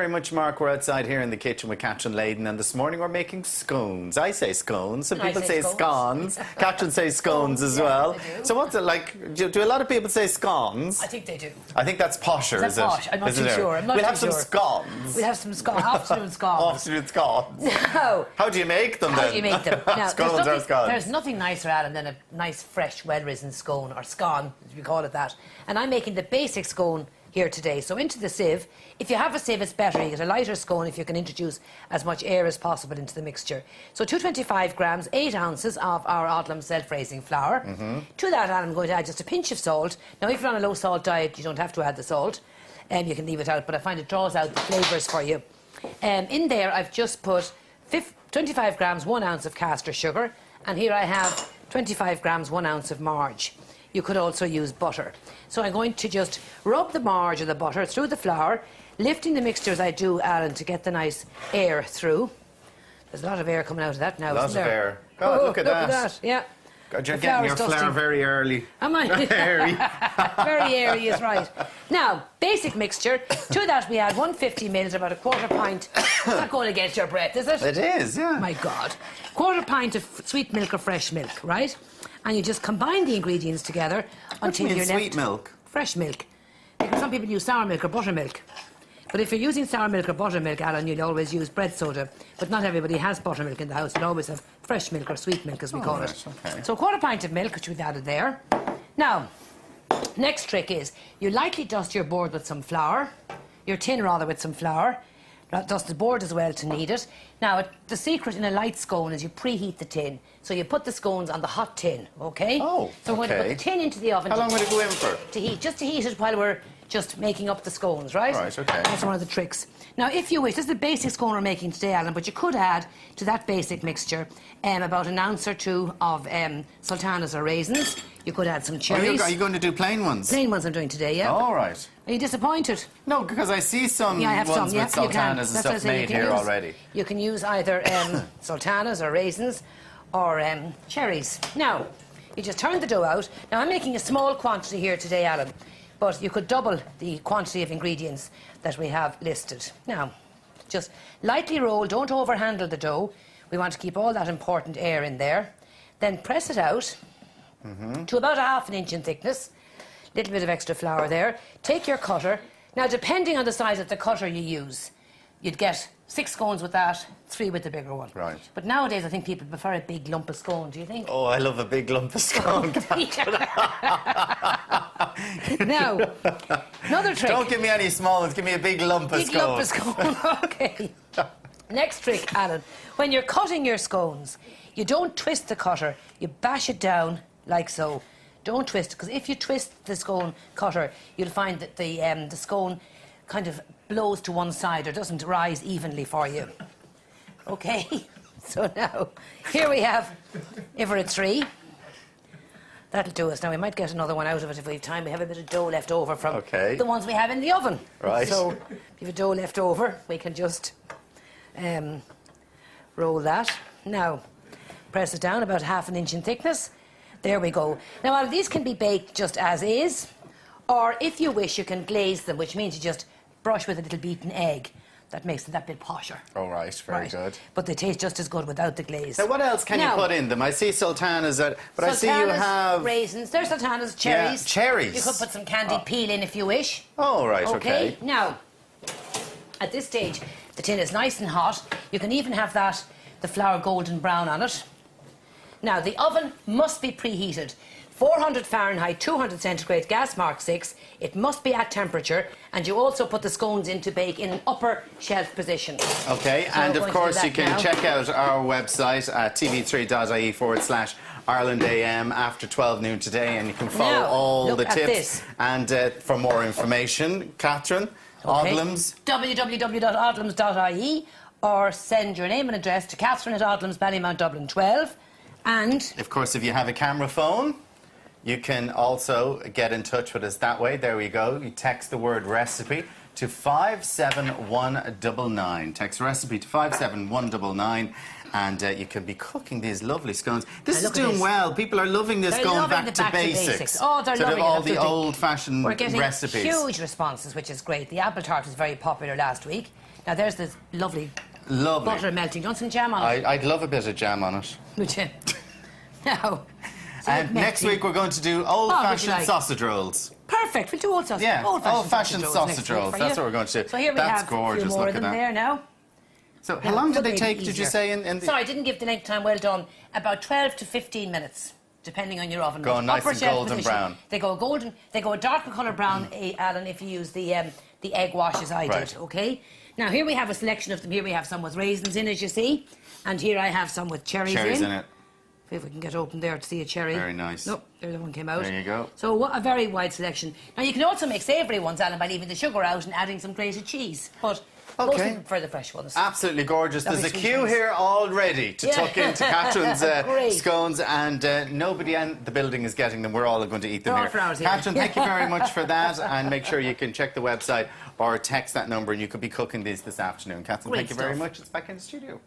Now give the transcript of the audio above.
Very much, Mark. We're outside here in the kitchen with Catherine Layden, and this morning we're making scones. I say scones. Some people say scones. Catherine says scones as well. So what's it like? Do a lot of people say scones? I think they do. I think that's posher, is it? Posh? I'm not too sure. We'll have some scones. We'll have some scones. Afternoon scones. Afternoon scones. No. How do you make them then? How do you make them? Now, Scones or scones? There's nothing nicer, Alan, than a nice, fresh, well-risen scone, or scone, as we call it that. And I'm making the basic scone here today. So into the sieve. If you have a sieve, it's better. You get a lighter scone if you can introduce as much air as possible into the mixture. So 225 grams, 8 ounces of our Odlums self-raising flour. To that, I'm going to add just a pinch of salt. Now, if you're on a low-salt diet, you don't have to add the salt. You can leave it out, but I find it draws out the flavours for you. In there, I've just put 25 grams, 1 ounce of caster sugar. And here I have 25 grams, 1 ounce of marge. You could also use butter. So I'm going to just rub the marge or the butter through the flour, lifting the mixture as I do, Alan, to get the nice air through. There's a lot of air coming out of that now, isn't there? Lots of air. God, look at that. Yeah. God, you're getting your flour very early. Am I? Airy. Very airy is right. Now, basic mixture. To that we add 150 ml, about a quarter pint. It's not going against your breath, is it? It is, yeah. My God. Quarter pint of sweet milk or fresh milk, right? And you just combine the ingredients together until you're left... sweet milk? Fresh milk. Because some people use sour milk or buttermilk. But if you're using sour milk or buttermilk, Alan, you'll always use bread soda. But not everybody has buttermilk in the house. You'll always have fresh milk or sweet milk, as we call it. Okay. So a quarter pint of milk, which we've added there. Now, next trick is you lightly dust your board with some flour. Your tin, rather, with some flour. Dust the board as well to knead it. Now, the secret in a light scone is you preheat the tin. So you put the scones on the hot tin, OK? Oh, So we're going to put the tin into the oven. How long will it go in for? To heat. Just to heat it while we're just making up the scones, right? Right, OK. That's one of the tricks. Now, if you wish, this is the basic scone we're making today, Alan, but you could add to that basic mixture about an ounce or two of sultanas or raisins. You could add some cherries. Are you going to do plain ones? Plain ones I'm doing today, yeah. All right. Are you disappointed? No, because I see some I have ones some, yeah, with sultanas and stuff made here already. You can use either sultanas or raisins or cherries. Now, you just turn the dough out. Now, I'm making a small quantity here today, Alan, but you could double the quantity of ingredients that we have listed. Now, just lightly roll, don't overhandle the dough. We want to keep all that important air in there. Then press it out to about a ½ inch in thickness. Little bit of extra flour there. Take your cutter. Now, depending on the size of the cutter you use, you'd get 6 scones with that, 3 with the bigger one. Right. But nowadays, I think people prefer a big lump of scone, do you think? Oh, I love a big lump of scone. Now, another trick. Don't give me any small ones, give me a big lump of scone. Big lump of scone, OK. Next trick, Alan. When you're cutting your scones, you don't twist the cutter, you bash it down like so. Don't twist, because if you twist the scone cutter, you'll find that the scone kind of blows to one side or doesn't rise evenly for you. OK? So now, here we have Everett 3. That'll do us. Now, we might get another one out of it if we have time. We have a bit of dough left over from the ones we have in the oven. Right. So, if you have dough left over, we can just roll that. Now, press it down about ½ inch in thickness. There we go. Now, these can be baked just as is, or if you wish, you can glaze them, which means you just brush with a little beaten egg. That makes it that bit posher. Oh, right, very good. But they taste just as good without the glaze. Now, what else can you put in them? I see sultanas, but I see you have... raisins, there's sultanas, cherries. Yeah, cherries. You could put some candied peel in if you wish. Oh, right, OK. Now, at this stage, the tin is nice and hot. You can even have the flour golden brown on it. Now, the oven must be preheated. 400 Fahrenheit, 200 centigrade, gas mark 6. It must be at temperature, and you also put the scones in to bake in an upper shelf position. OK, so and of course you can check out our website at tv3.ie/IrelandAM after 12 noon today, and you can follow all the tips. And for more information, Catherine, Odlums. www.odlums.ie, or send your name and address to Catherine at Odlums, Ballymount, Dublin 12. And of course, if you have a camera phone, you can also get in touch with us that way. There we go. You text the word recipe to 57199. Text recipe to 57199. And you can be cooking these lovely scones. This is doing well. People are loving this going back to basics. Oh, they're sort loving of all it. the old-fashioned recipes. We're getting huge responses, which is great. The apple tart was very popular last week. Now, there's this lovely butter melting. Do you want some jam on it? I'd love a bit of jam on it. Would you? No. And next week we're going to do old-fashioned sausage rolls. Perfect. We'll do old-fashioned sausage rolls. That's what we're going to do. So here we have a few more of them there now. So how long did they take, did you say? Sorry, I didn't give the length time. Well done. About 12 to 15 minutes, depending on your oven. Going nice and golden brown. They go golden. They go a darker colour brown, Alan, if you use the egg wash as I did, OK? Now, here we have a selection of them. Here we have some with raisins in, as you see. And here I have some with cherries in it. See if we can get open there to see a cherry. Very nice. Nope, there the one came out. There you go. So what a very wide selection. Now, you can also make savoury ones, Alan, by leaving the sugar out and adding some grated cheese. But mostly for the fresh ones. Absolutely gorgeous. There's a queue here already to tuck into Catherine's scones, and nobody in the building is getting them. We're all going to eat them here. Catherine, thank you very much for that, and make sure you can check the website or text that number, and you could be cooking these this afternoon. Catherine, thank you very much. It's back in the studio.